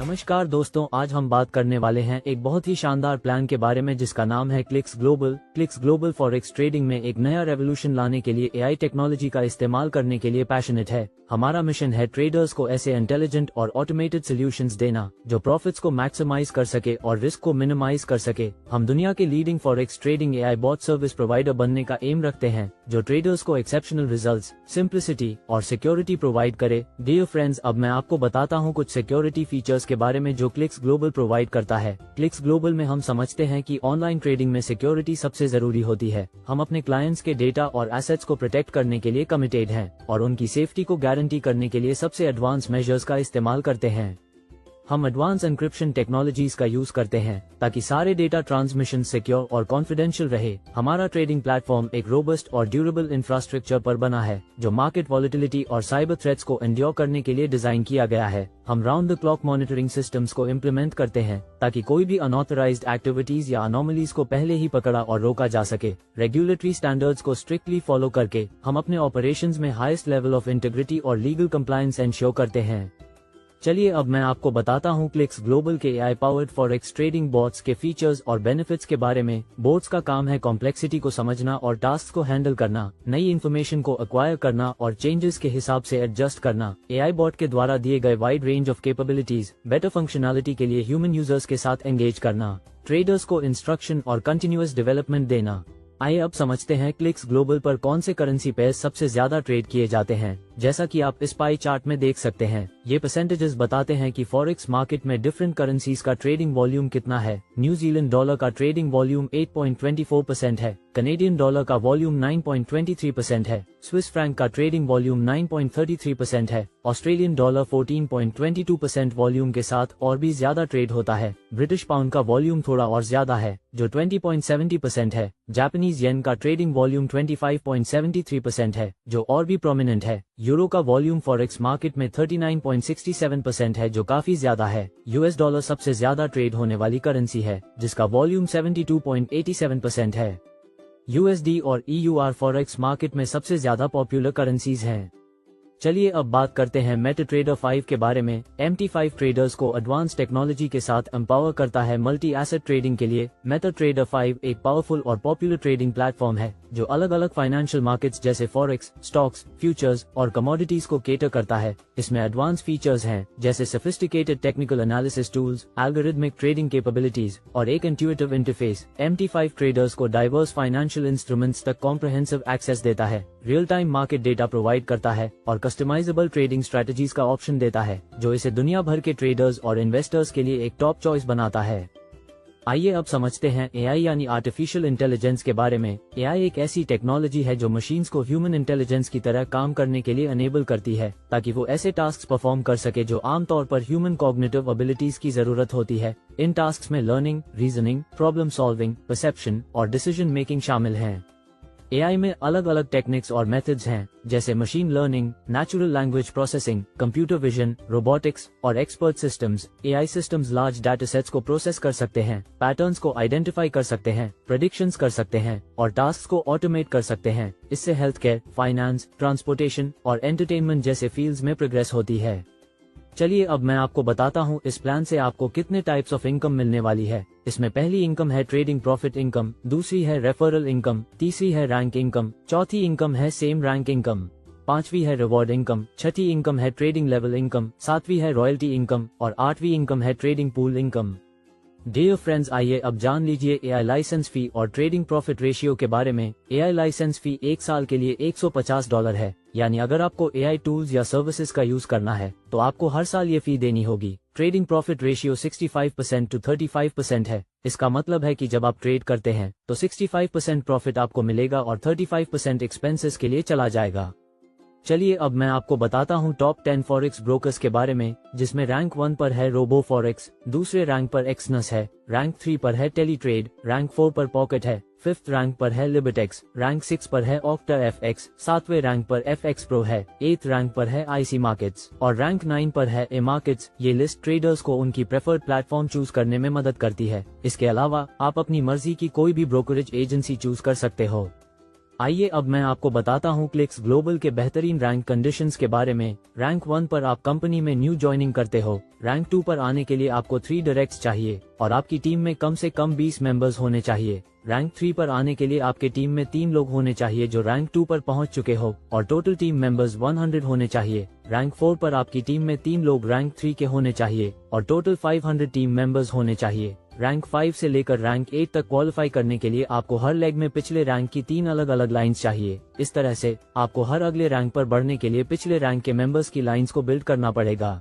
नमस्कार दोस्तों, आज हम बात करने वाले हैं एक बहुत ही शानदार प्लान के बारे में जिसका नाम है clicks global. Clicks global forex trading में एक नया रेवोल्यूशन लाने के लिए एआई टेक्नोलॉजी का इस्तेमाल करने के लिए पैशनेट है। हमारा मिशन है ट्रेडर्स को ऐसे इंटेलिजेंट और ऑटोमेटेड सॉल्यूशंस देना जो प्रॉफिट्स को मैक्सिमाइज कर सके और रिस्क को मिनिमाइज कर सके। हम दुनिया के leading forex trading AI bot service provider बनने का एम रखते हैं जो ट्रेडर्स को एक्सेप्शनल रिजल्ट्स, सिंप्लिसिटी और सिक्योरिटी प्रोवाइड करे। डियर फ्रेंड्स, अब मैं आपको बताता हूँ कुछ सिक्योरिटी फीचर्स के बारे में जो क्लिक्स ग्लोबल प्रोवाइड करता है। क्लिक्स ग्लोबल में हम समझते हैं कि ऑनलाइन ट्रेडिंग में सिक्योरिटी सबसे जरूरी होती है। हम अपने क्लाइंट्स के डेटा और एसेट्स को प्रोटेक्ट करने के लिए कमिटेड हैं और उनकी सेफ्टी को गारंटी करने के लिए सबसे एडवांस मेजर्स का इस्तेमाल करते हैं। हम एडवांस एन्क्रिप्शन टेक्नोलॉजीज का यूज करते हैं ताकि सारे डेटा ट्रांसमिशन सिक्योर और कॉन्फिडेंशियल रहे। हमारा ट्रेडिंग प्लेटफॉर्म एक रोबस्ट और ड्यूरेबल इंफ्रास्ट्रक्चर पर बना है जो मार्केट वॉलेटिलिटी और साइबर थ्रेट्स को एंड्योर करने के लिए डिजाइन किया गया है। हम round the clock monitoring systems को इम्प्लीमेंट करते हैं ताकि कोई भी अनऑथराइज्ड एक्टिविटीज या अनोमलीज को पहले ही पकड़ा और रोका जा सके। रेगुलेटरी स्टैंडर्ड्स को स्ट्रिक्टली फॉलो करके हम अपने ऑपरेशंस में हाईएस्ट लेवल ऑफ इंटीग्रिटी और लीगल कंप्लायंस एंश्योर करते हैं। चलिए अब मैं आपको बताता हूँ क्लिक्स ग्लोबल के AI powered forex trading bots के फीचर्स और बेनिफिट्स के बारे में। बोट्स का काम है कॉम्प्लेक्सिटी को समझना और टास्क को हैंडल करना, नई इन्फॉर्मेशन को एक्वायर करना और चेंजेस के हिसाब से एडजस्ट करना। एआई बॉट के द्वारा दिए गए wide range of capabilities, better functionality के लिए ह्यूमन यूजर्स के साथ एंगेज करना, ट्रेडर्स को इंस्ट्रक्शन और कंटिन्यूअस डेवलपमेंट देना। आइए अब समझते हैं क्लिक्स ग्लोबल पर कौन से करेंसी पेयर सबसे ज्यादा ट्रेड किए जाते हैं। जैसा कि आप इस पाई चार्ट में देख सकते हैं, ये परसेंटेजेस बताते हैं कि फॉरेक्स मार्केट में डिफरेंट करेंसीज का ट्रेडिंग वॉल्यूम कितना है। न्यूजीलैंड डॉलर का ट्रेडिंग वॉल्यूम 8.24% है, कनेडियन डॉलर का वॉल्यूम 9.23% है, स्विस फ्रैंक का ट्रेडिंग वॉल्यूम 9.33% है, ऑस्ट्रेलियन डॉलर 14.22% वॉल्यूम के साथ और भी ज्यादा ट्रेड होता है। ब्रिटिश पाउंड का वॉल्यूम थोड़ा और ज्यादा है जो 20.70% है। जापानीज येन का ट्रेडिंग वॉल्यूम 25.73% है जो और भी प्रोमिनेंट है। यूरो का वॉल्यूम फॉरेक्स मार्केट में 39.67% है जो काफी ज्यादा है। यूएस डॉलर सबसे ज्यादा ट्रेड होने वाली करेंसी है जिसका वॉल्यूम 72.87% है। यूएसडी और ईयूआर फॉरेक्स मार्केट में सबसे ज्यादा पॉपुलर करेंसीज हैं। चलिए अब बात करते हैं मेटाट्रेडर 5 के बारे में। MT5 ट्रेडर्स को एडवांस टेक्नोलॉजी के साथ एम्पावर करता है मल्टी एसेट ट्रेडिंग के लिए। मेटाट्रेडर 5 एक पावरफुल और पॉपुलर ट्रेडिंग प्लेटफॉर्म है जो अलग अलग फाइनेंशियल मार्केट्स जैसे फॉरेक्स, स्टॉक्स, फ्यूचर्स और कमोडिटीज को केटर करता है। इसमें एडवांस फीचर्स हैं जैसे sophisticated technical analysis tools, algorithmic trading capabilities और एक इंट्यूटिव इंटरफेस। MT5 ट्रेडर्स को डाइवर्स फाइनेंशियल इंस्ट्रूमेंट्स तक कॉम्प्रिहेंसिव एक्सेस देता है, real time market data provide करता है और कस्टमाइजेबल ट्रेडिंग स्ट्रेटजीज का ऑप्शन देता है जो इसे दुनिया भर के ट्रेडर्स और इन्वेस्टर्स के लिए एक टॉप चॉइस बनाता है। आइए अब समझते हैं एआई यानी आर्टिफिशियल इंटेलिजेंस के बारे में। एआई एक ऐसी टेक्नोलॉजी है जो मशीन्स को ह्यूमन इंटेलिजेंस की तरह काम करने के लिए अनेबल करती है ताकि वो ऐसे टास्क परफॉर्म कर सके जो आमतौर पर ह्यूमन कॉग्निटिव एबिलिटीज की जरूरत होती है। इन टास्क में learning, reasoning, problem solving, perception और डिसीजन मेकिंग शामिल हैं। एआई में अलग अलग टेक्निक्स और मेथड्स हैं जैसे machine learning, natural language processing, computer vision, robotics और expert systems. AI systems large data sets को प्रोसेस कर सकते हैं, पैटर्न्स को आइडेंटिफाई कर सकते हैं, प्रेडिक्शंस कर सकते हैं और टास्क को ऑटोमेट कर सकते हैं। इससे हेल्थ केयर, फाइनेंस, ट्रांसपोर्टेशन और एंटरटेनमेंट जैसे फील्ड्स में प्रोग्रेस होती है। चलिए अब मैं आपको बताता हूँ इस प्लान से आपको कितने टाइप्स ऑफ इनकम मिलने वाली है। इसमें पहली इनकम है ट्रेडिंग प्रॉफिट इनकम, दूसरी है रेफरल इनकम, तीसरी है रैंक इनकम, चौथी इनकम है सेम रैंक इनकम, पांचवी है रिवॉर्ड इनकम, छठी इनकम है ट्रेडिंग लेवल इनकम, सातवीं है रॉयल्टी इनकम और आठवीं इनकम है trading pool income. Dear friends, आइए अब जान लीजिए एआई लाइसेंस फी और ट्रेडिंग प्रॉफिट रेशियो के बारे में। एआई लाइसेंस फी एक साल के लिए $150 है, यानी अगर आपको एआई टूल्स या सर्विसेज का यूज करना है तो आपको हर साल ये फी देनी होगी। ट्रेडिंग प्रॉफिट रेशियो 65% to 35% है। इसका मतलब है कि जब आप ट्रेड करते हैं तो 65% प्रॉफिट आपको मिलेगा और 35% एक्सपेंसेस के लिए चला जाएगा। चलिए अब मैं आपको बताता हूँ टॉप 10 फॉरेक्स ब्रोकर्स के बारे में, जिसमें रैंक 1 पर है रोबो फॉरेक्स, दूसरे रैंक पर एक्सनस है, रैंक 3 पर है टेलीट्रेड, रैंक 4 पर पॉकेट है, 5th रैंक पर है लिबर्टेक्स, रैंक 6 पर है ऑक्टा FX, 7वें रैंक पर FX Pro है, 8th रैंक पर है IC मार्केट्स और रैंक 9 पर है ए मार्केट्स। ये लिस्ट ट्रेडर्स को उनकी प्रेफर्ड प्लेटफॉर्म चूज करने में मदद करती है। इसके अलावा आप अपनी मर्जी की कोई भी ब्रोकरेज एजेंसी चूज कर सकते हो। आइए अब मैं आपको बताता हूँ क्लिक्स ग्लोबल के बेहतरीन रैंक कंडीशंस के बारे में। रैंक 1 पर आप कंपनी में न्यू ज्वाइनिंग करते हो। रैंक 2 पर आने के लिए आपको 3 डायरेक्ट्स चाहिए और आपकी टीम में कम से कम 20 मेंबर्स होने चाहिए। रैंक 3 पर आने के लिए आपके टीम में 3 लोग होने चाहिए जो रैंक 2 पर पहुंच चुके हो और टोटल टीम मेंबर्स 100 होने चाहिए। रैंक 4 पर आपकी टीम में 3 लोग रैंक 3 के होने चाहिए और टोटल 500 टीम मेंबर्स होने चाहिए। रैंक 5 से लेकर रैंक 8 तक क्वालिफाई करने के लिए आपको हर लेग में पिछले रैंक की 3 अलग अलग लाइंस चाहिए। इस तरह से आपको हर अगले रैंक पर बढ़ने के लिए पिछले रैंक के मेंबर्स की लाइंस को बिल्ड करना पड़ेगा।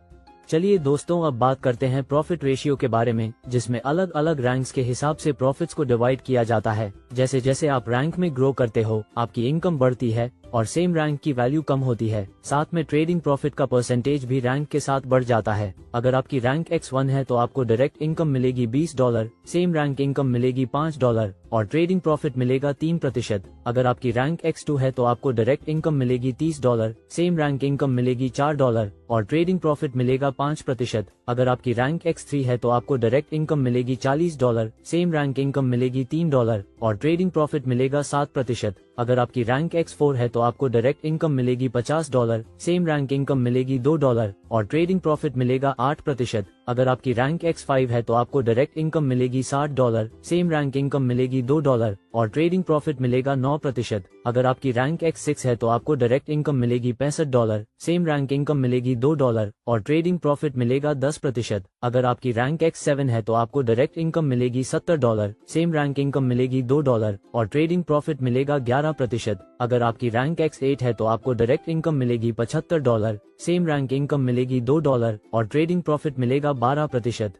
चलिए दोस्तों, अब बात करते हैं प्रॉफिट रेशियो के बारे में, जिसमें अलग अलग रैंक्स के हिसाब से प्रॉफिट्स को डिवाइड किया जाता है। जैसे जैसे आप रैंक में ग्रो करते हो, आपकी इनकम बढ़ती है और सेम रैंक की वैल्यू कम होती है। साथ में ट्रेडिंग प्रॉफिट का परसेंटेज भी रैंक के साथ बढ़ जाता है। अगर आपकी रैंक X1 है तो आपको डायरेक्ट इनकम मिलेगी $20, सेम रैंक इनकम मिलेगी $5 और ट्रेडिंग प्रॉफिट मिलेगा 3%। अगर आपकी रैंक X2 है तो आपको डायरेक्ट इनकम मिलेगी $30, सेम रैंक इनकम मिलेगी $4 और ट्रेडिंग प्रॉफिट मिलेगा 5%। अगर आपकी रैंक X3 है तो आपको डायरेक्ट इनकम मिलेगी $40, सेम रैंक इनकम मिलेगी $3 और ट्रेडिंग प्रॉफिट मिलेगा 7%। अगर आपकी रैंक X4 है तो आपको डायरेक्ट इनकम मिलेगी $50, सेम रैंक इनकम मिलेगी $2 और ट्रेडिंग प्रॉफिट मिलेगा 8%। अगर आपकी रैंक X5 है तो आपको डायरेक्ट इनकम मिलेगी $60, सेम रैंक इनकम मिलेगी $2 और ट्रेडिंग प्रॉफिट मिलेगा 9%। अगर आपकी रैंक X6 है तो आपको डायरेक्ट इनकम मिलेगी $65, सेम रैंक इनकम मिलेगी $2 और ट्रेडिंग प्रॉफिट मिलेगा 10%। अगर आपकी रैंक X7 है तो आपको डायरेक्ट इनकम मिलेगी $70, सेम रैंक इनकम मिलेगी $2 और ट्रेडिंग प्रॉफिट मिलेगा 11%। अगर आपकी रैंक X8 है तो आपको डायरेक्ट इनकम मिलेगी $75, सेम रैंक इनकम मिलेगी $2 और ट्रेडिंग प्रॉफिट मिलेगा 12%।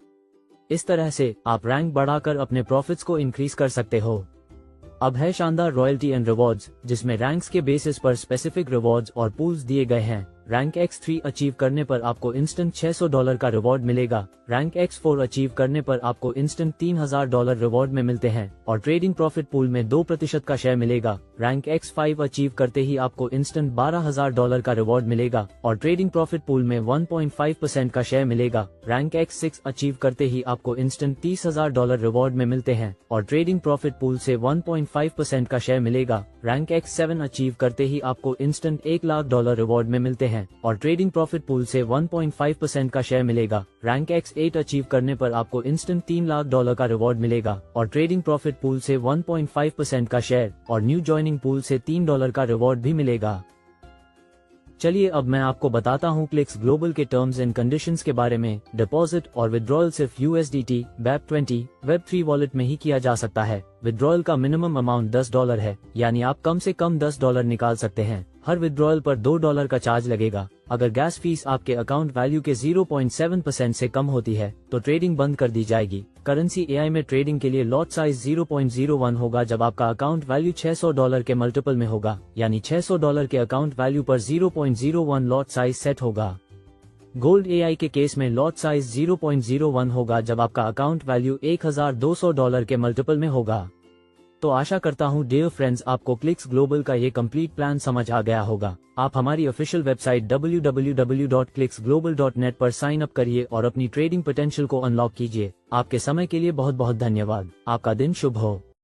इस तरह से आप रैंक बढ़ाकर अपने प्रॉफिट्स को इंक्रीज कर सकते हो। अब है शानदार रॉयल्टी एंड रिवॉर्ड्स, जिसमें रैंक्स के बेसिस पर स्पेसिफिक रिवॉर्ड्स और पूल्स दिए गए हैं। रैंक X3 अचीव करने पर आपको इंस्टेंट $600 का रिवॉर्ड मिलेगा। रैंक X4 अचीव करने पर आपको इंस्टेंट $3000 रिवॉर्ड में मिलते हैं और ट्रेडिंग प्रॉफिट पूल में 2% का शेयर मिलेगा। रैंक X5 अचीव करते ही आपको इंस्टेंट $12000 का रिवॉर्ड मिलेगा और ट्रेडिंग प्रॉफिट पूल में 1.5% का शेयर मिलेगा। रैंक X6 अचीव करते ही आपको इंस्टेंट $30000 रिवॉर्ड में मिलते हैं और ट्रेडिंग प्रॉफिट पूल से 1.5% का शेयर मिलेगा। रैंक X7 अचीव करते ही आपको इंस्टेंट $1,00,000 रिवॉर्ड में मिलते हैं और ट्रेडिंग प्रॉफिट पूल से 1.5% का शेयर मिलेगा। रैंक X8 अचीव करने पर आपको इंस्टेंट $3,00,000 का रिवॉर्ड मिलेगा और ट्रेडिंग प्रॉफिट पूल से 1.5% का शेयर और न्यू ज्वाइनिंग पूल से $3 का रिवॉर्ड भी मिलेगा। चलिए अब मैं आपको बताता हूँ क्लिक्स ग्लोबल के टर्म्स एंड कंडीशंस के बारे में। डिपॉजिट और विड्रॉयल सिर्फ USDT, BEP20, Web3 वॉलेट में ही किया जा सकता है। विड्रॉयल का मिनिमम अमाउंट $10 है, यानी आप कम से कम $10 निकाल सकते हैं। हर विड्रॉयल पर $2 का चार्ज लगेगा। अगर गैस फीस आपके अकाउंट वैल्यू के 0.7% से कम होती है तो ट्रेडिंग बंद कर दी जाएगी। करेंसी AI में ट्रेडिंग के लिए लॉट साइज 0.01 होगा जब आपका अकाउंट वैल्यू $600 के मल्टीपल में होगा, यानी $600 के अकाउंट वैल्यू पर 0.01 लॉट साइज सेट होगा। गोल्ड AI के केस में लॉट साइज 0.01 होगा जब आपका अकाउंट वैल्यू $1200 के मल्टीपल में होगा। तो आशा करता हूँ डियर फ्रेंड्स, आपको क्लिक्स ग्लोबल का ये कंप्लीट प्लान समझ आ गया होगा। आप हमारी ऑफिशियल वेबसाइट www.clicksglobal.net पर साइन अप करिए और अपनी ट्रेडिंग पोटेंशियल को अनलॉक कीजिए। आपके समय के लिए बहुत बहुत धन्यवाद। आपका दिन शुभ हो।